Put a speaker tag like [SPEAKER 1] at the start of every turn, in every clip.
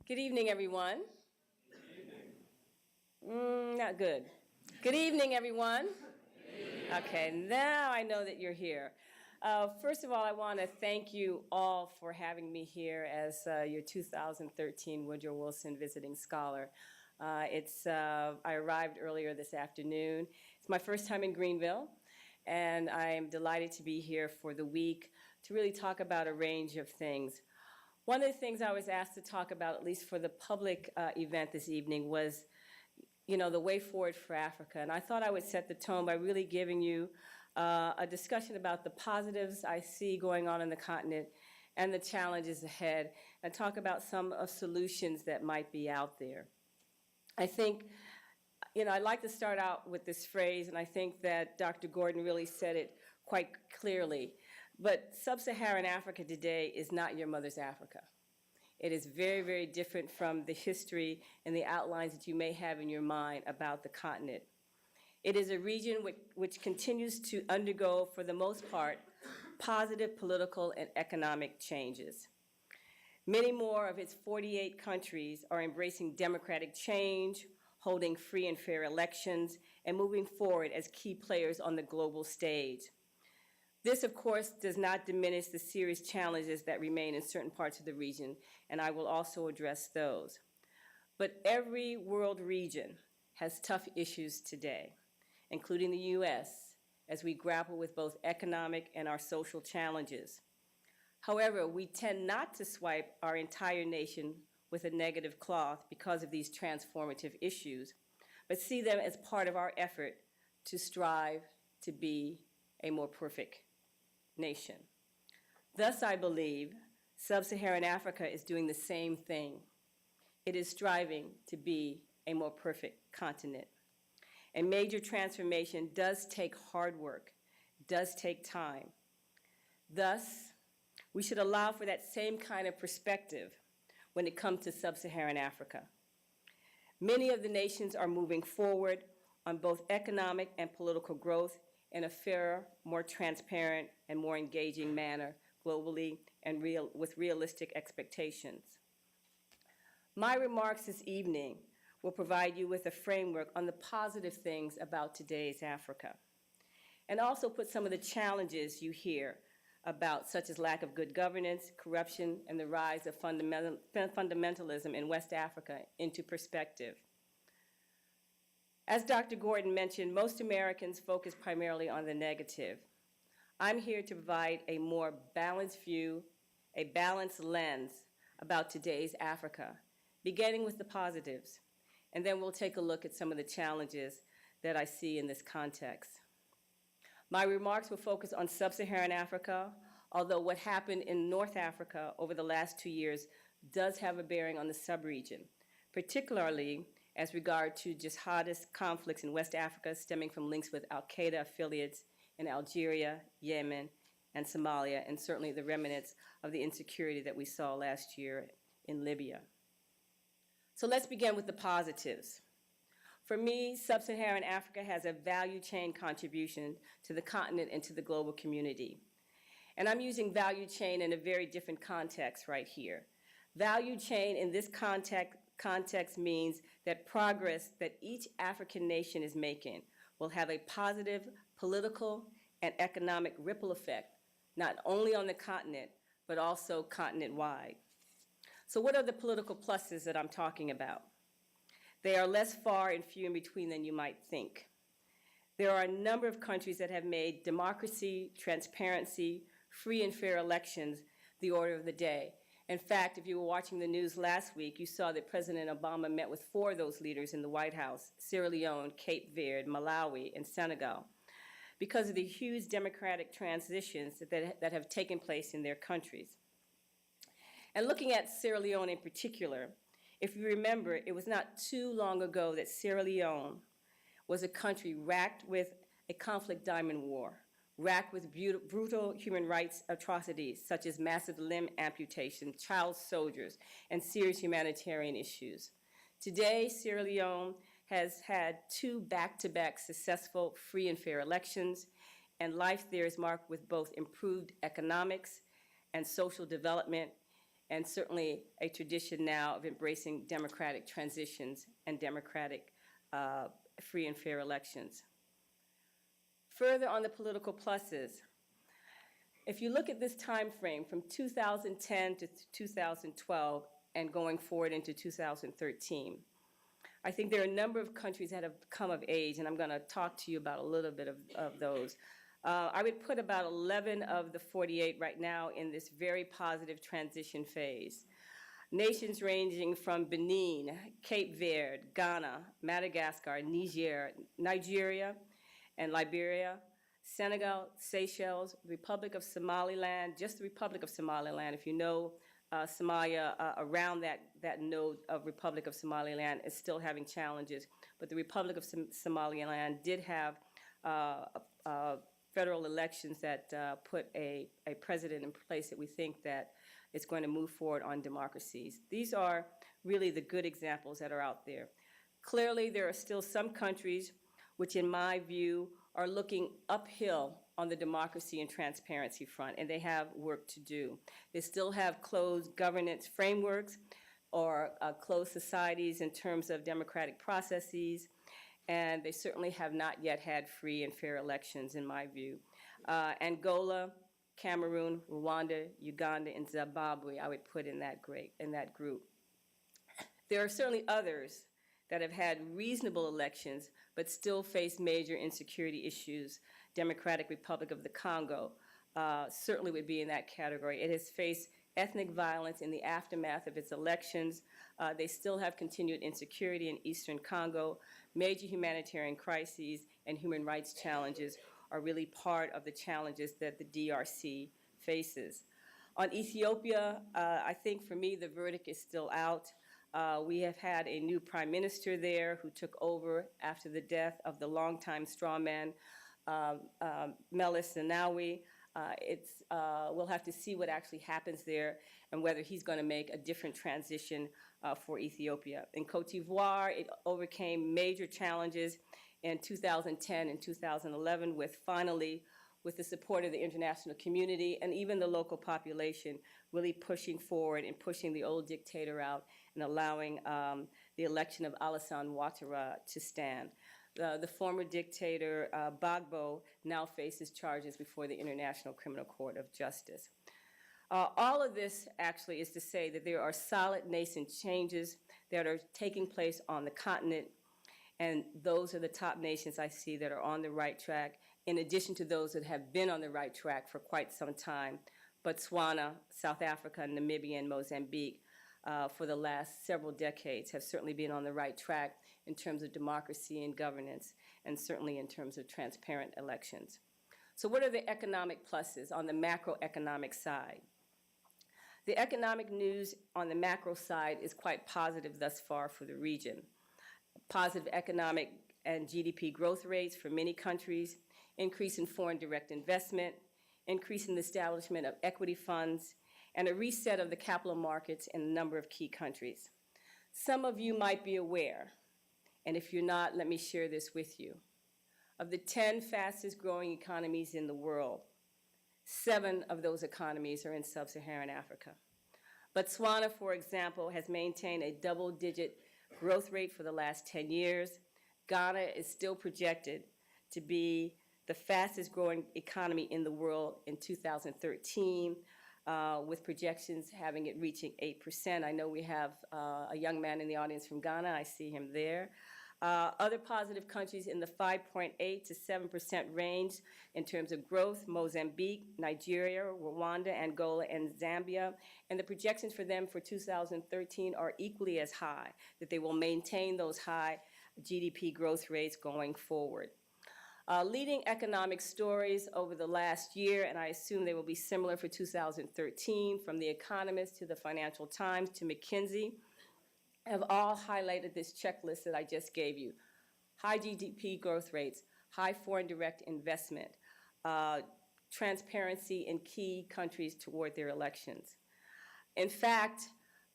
[SPEAKER 1] Good evening, everyone. Not good. Good evening, everyone. Okay, now I know that you're here. First of all, I want to thank you all for having me here as your 2013 Woodrow Wilson Visiting Scholar. I arrived earlier this afternoon. It's my first time in Greenville, and I'm delighted to be here for the week to really talk about a range of things. One of the things I was asked to talk about, at least for the public event this evening, was the way forward for Africa. And I thought I would set the tone by really giving you a discussion about the positives I see going on in the continent and the challenges ahead, and talk about some of solutions that might be out there. I think, I'd like to start out with this phrase, and I think that Dr. Gordon really said it quite clearly. But sub-Saharan Africa today is not your mother's Africa. It is very, very different from the history and the outlines that you may have in your mind about the continent. It is a region which continues to undergo, for the most part, positive political and economic changes. Many more of its 48 countries are embracing democratic change, holding free and fair elections, and moving forward as key players on the global stage. This, of course, does not diminish the serious challenges that remain in certain parts of the region, and I will also address those. But every world region has tough issues today, including the U.S., as we grapple with both economic and our social challenges. However, we tend not to swipe our entire nation with a negative cloth because of these transformative issues, but see them as part of our effort to strive to be a more perfect nation. Thus, I believe sub-Saharan Africa is doing the same thing. It is striving to be a more perfect continent. And major transformation does take hard work, does take time. Thus, we should allow for that same kind of perspective when it comes to sub-Saharan Africa. Many of the nations are moving forward on both economic and political growth in a fairer, more transparent, and more engaging manner globally and with realistic expectations. My remarks this evening will provide you with a framework on the positive things about today's Africa, and also put some of the challenges you hear about, such as lack of good governance, corruption, and the rise of fundamentalism in West Africa, into perspective. As Dr. Gordon mentioned, most Americans focus primarily on the negative. I'm here to provide a more balanced view, a balanced lens about today's Africa, beginning with the positives, and then we'll take a look at some of the challenges that I see in this context. My remarks will focus on sub-Saharan Africa, although what happened in North Africa over the last 2 years does have a bearing on the sub-region, particularly as regard to jihadist conflicts in West Africa stemming from links with al-Qaeda affiliates in Algeria, Yemen, and Somalia, and certainly the remnants of the insecurity that we saw last year in Libya. So let's begin with the positives. For me, sub-Saharan Africa has a value chain contribution to the continent and to the global community. And I'm using value chain in a very different context right here. Value chain in this context means that progress that each African nation is making will have a positive political and economic ripple effect, not only on the continent, but also continent-wide. So what are the political pluses that I'm talking about? They are less far and few in between than you might think. There are a number of countries that have made democracy, transparency, free and fair elections the order of the day. In fact, if you were watching the news last week, you saw that President Obama met with 4 of those leaders in the White House: Sierra Leone, Cape Verde, Malawi, and Senegal, because of the huge democratic transitions that have taken place in their countries. And looking at Sierra Leone in particular, if you remember, it was not too long ago that Sierra Leone was a country racked with a conflict diamond war, racked with brutal human rights atrocities such as massive limb amputation, child soldiers, and serious humanitarian issues. Today, Sierra Leone has had 2 back-to-back successful free and fair elections, and life there is marked with both improved economics and social development, and certainly a tradition now of embracing democratic transitions and democratic free and fair elections. Further on the political pluses, if you look at this time frame from 2010 to 2012 and going forward into 2013, I think there are a number of countries that have come of age, and I'm going to talk to you about a little bit of those. I would put about 11 of the 48 right now in this very positive transition phase. Nations ranging from Benin, Cape Verde, Ghana, Madagascar, Nigeria, and Liberia, Senegal, Seychelles, Republic of Somaliland, just the Republic of Somaliland. If you know Somalia, around that node of Republic of Somaliland is still having challenges, but the Republic of Somaliland did have federal elections that put a president in place that we think that is going to move forward on democracies. These are really the good examples that are out there. Clearly, there are still some countries which, in my view, are looking uphill on the democracy and transparency front, and they have work to do. They still have closed governance frameworks or closed societies in terms of democratic processes, and they certainly have not yet had free and fair elections, in my view. Angola, Cameroon, Rwanda, Uganda, and Zimbabwe, I would put in that group. There are certainly others that have had reasonable elections but still face major insecurity issues. Democratic Republic of the Congo certainly would be in that category. It has faced ethnic violence in the aftermath of its elections. They still have continued insecurity in Eastern Congo. Major humanitarian crises and human rights challenges are really part of the challenges that the DRC faces. On Ethiopia, I think for me the verdict is still out. We have had a new prime minister there who took over after the death of the longtime strawman, Meles Zenawi. We'll have to see what actually happens there and whether he's going to make a different transition for Ethiopia. In Cote d'Ivoire, it overcame major challenges in 2010 and 2011 with the support of the international community and even the local population really pushing forward and pushing the old dictator out and allowing the election of Alassane Ouattara to stand. The former dictator, Gbagbo, now faces charges before the International Criminal Court of Justice. All of this actually is to say that there are solid nascent changes that are taking place on the continent, and those are the top nations I see that are on the right track, in addition to those that have been on the right track for quite some time. Botswana, South Africa, Namibia, and Mozambique for the last several decades have certainly been on the right track in terms of democracy and governance, and certainly in terms of transparent elections. So what are the economic pluses on the macroeconomic side? The economic news on the macro side is quite positive thus far for the region. Positive economic and GDP growth rates for many countries, increase in foreign direct investment, increase in the establishment of equity funds, and a reset of the capital markets in a number of key countries. Some of you might be aware, and if you're not, let me share this with you. Of the 10 fastest growing economies in the world, 7 of those economies are in sub-Saharan Africa. Botswana, for example, has maintained a double-digit growth rate for the last 10 years. Ghana is still projected to be the fastest growing economy in the world in 2013, with projections having it reaching 8%. I know we have a young man in the audience from Ghana. I see him there. Other positive countries in the 5.8 to 7% range in terms of growth: Mozambique, Nigeria, Rwanda, Angola, and Zambia. And the projections for them for 2013 are equally as high, that they will maintain those high GDP growth rates going forward. Leading economic stories over the last year, and I assume they will be similar for 2013, from The Economist to the Financial Times to McKinsey, have all highlighted this checklist that I just gave you. High GDP growth rates, high foreign direct investment, transparency in key countries toward their elections. In fact,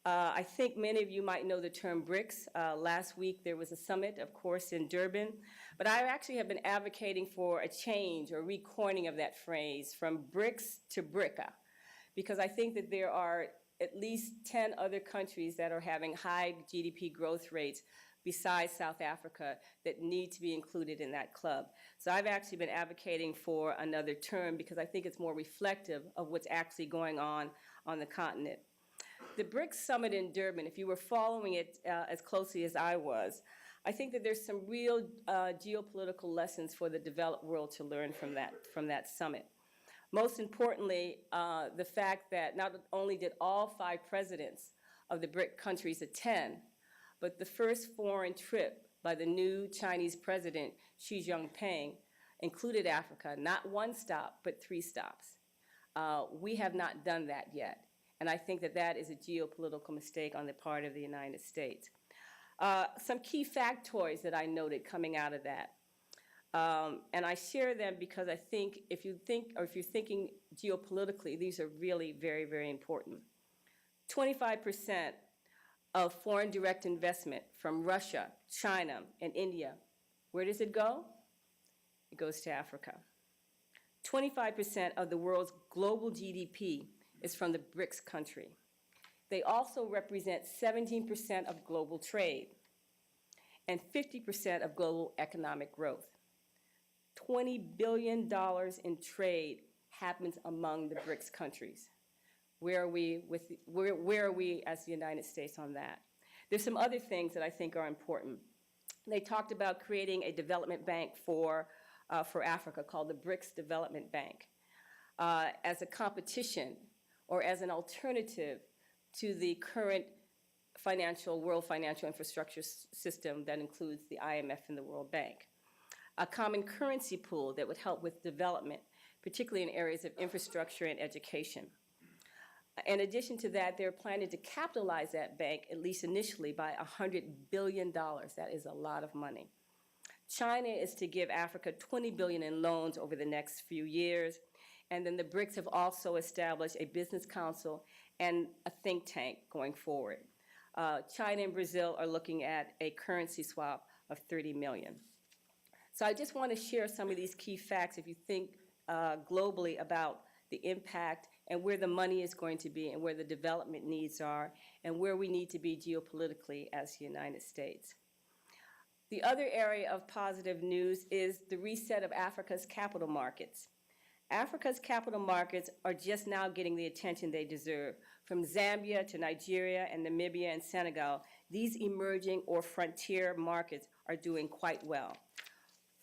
[SPEAKER 1] I think many of you might know the term BRICS. Last week there was a summit, of course, in Durban, but I actually have been advocating for a change or recoining of that phrase from BRICS to BRICA, because I think that there are at least 10 other countries that are having high GDP growth rates besides South Africa that need to be included in that club. So I've actually been advocating for another term because I think it's more reflective of what's actually going on the continent. The BRICS Summit in Durban, if you were following it as closely as I was, I think that there's some real geopolitical lessons for the developed world to learn from that summit. Most importantly, the fact that not only did all 5 presidents of the BRIC countries attend, but the first foreign trip by the new Chinese president, Xi Jinping, included Africa, not 1 stop, but 3 stops. We have not done that yet, and I think that that is a geopolitical mistake on the part of the United States. Some key factoids that I noted coming out of that. And I share them because I think if you're thinking geopolitically, these are really very, very important. 25% of foreign direct investment from Russia, China, and India, where does it go? It goes to Africa. 25% of the world's global GDP is from the BRICS country. They also represent 17% of global trade and 50% of global economic growth. $20 billion in trade happens among the BRICS countries. Where are we as the United States on that? There's some other things that I think are important. They talked about creating a development bank for Africa called the BRICS Development Bank as a competition or as an alternative to the current world financial infrastructure system that includes the IMF and the World Bank. A common currency pool that would help with development, particularly in areas of infrastructure and education. In addition to that, they're planning to capitalize that bank, at least initially, by $100 billion. That is a lot of money. China is to give Africa $20 billion in loans over the next few years. And then the BRICS have also established a business council and a think tank going forward. China and Brazil are looking at a currency swap of $30 million. So I just want to share some of these key facts if you think globally about the impact and where the money is going to be and where the development needs are and where we need to be geopolitically as the United States. The other area of positive news is the reset of Africa's capital markets. Africa's capital markets are just now getting the attention they deserve. From Zambia to Nigeria and Namibia and Senegal, these emerging or frontier markets are doing quite well.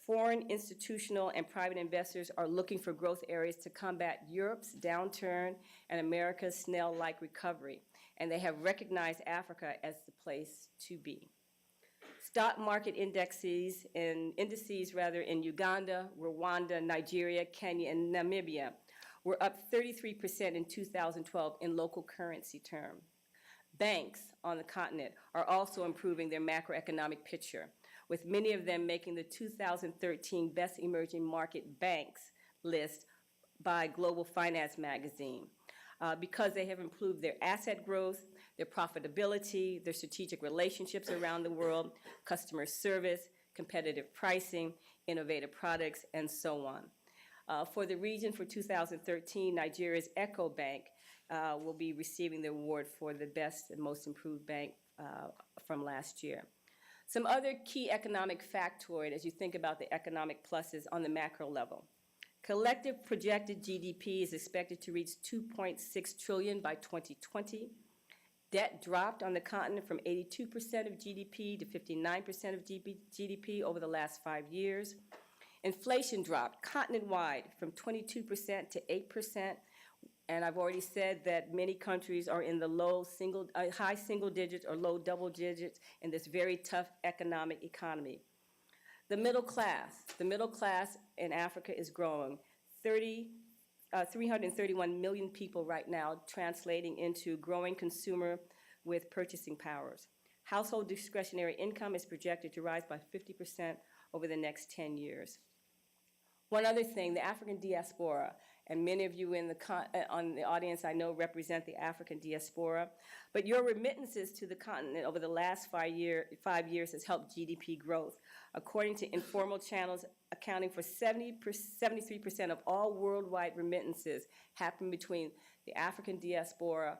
[SPEAKER 1] Foreign institutional and private investors are looking for growth areas to combat Europe's downturn and America's snail-like recovery, and they have recognized Africa as the place to be. Stock market indices in Uganda, Rwanda, Nigeria, Kenya, and Namibia were up 33% in 2012 in local currency terms. Banks on the continent are also improving their macroeconomic picture, with many of them making the 2013 Best Emerging Market Banks list by Global Finance magazine because they have improved their asset growth, their profitability, their strategic relationships around the world, customer service, competitive pricing, innovative products, and so on. For the region for 2013, Nigeria's Eco Bank will be receiving the award for the best and most improved bank from last year. Some other key economic factoid as you think about the economic pluses on the macro level. Collective projected GDP is expected to reach $2.6 trillion by 2020. Debt dropped on the continent from 82% of GDP to 59% of GDP over the last 5 years. Inflation dropped continent-wide from 22% to 8%. And I've already said that many countries are in the high single digits or low double digits in this very tough economic economy. The middle class in Africa is growing. 331 million people right now, translating into growing consumer with purchasing powers. Household discretionary income is projected to rise by 50% over the next 10 years. One other thing, the African diaspora, and many of you on the audience I know represent the African diaspora, but your remittances to the continent over the last 5 years has helped GDP growth. According to informal channels, accounting for 73% of all worldwide remittances happen between the African diaspora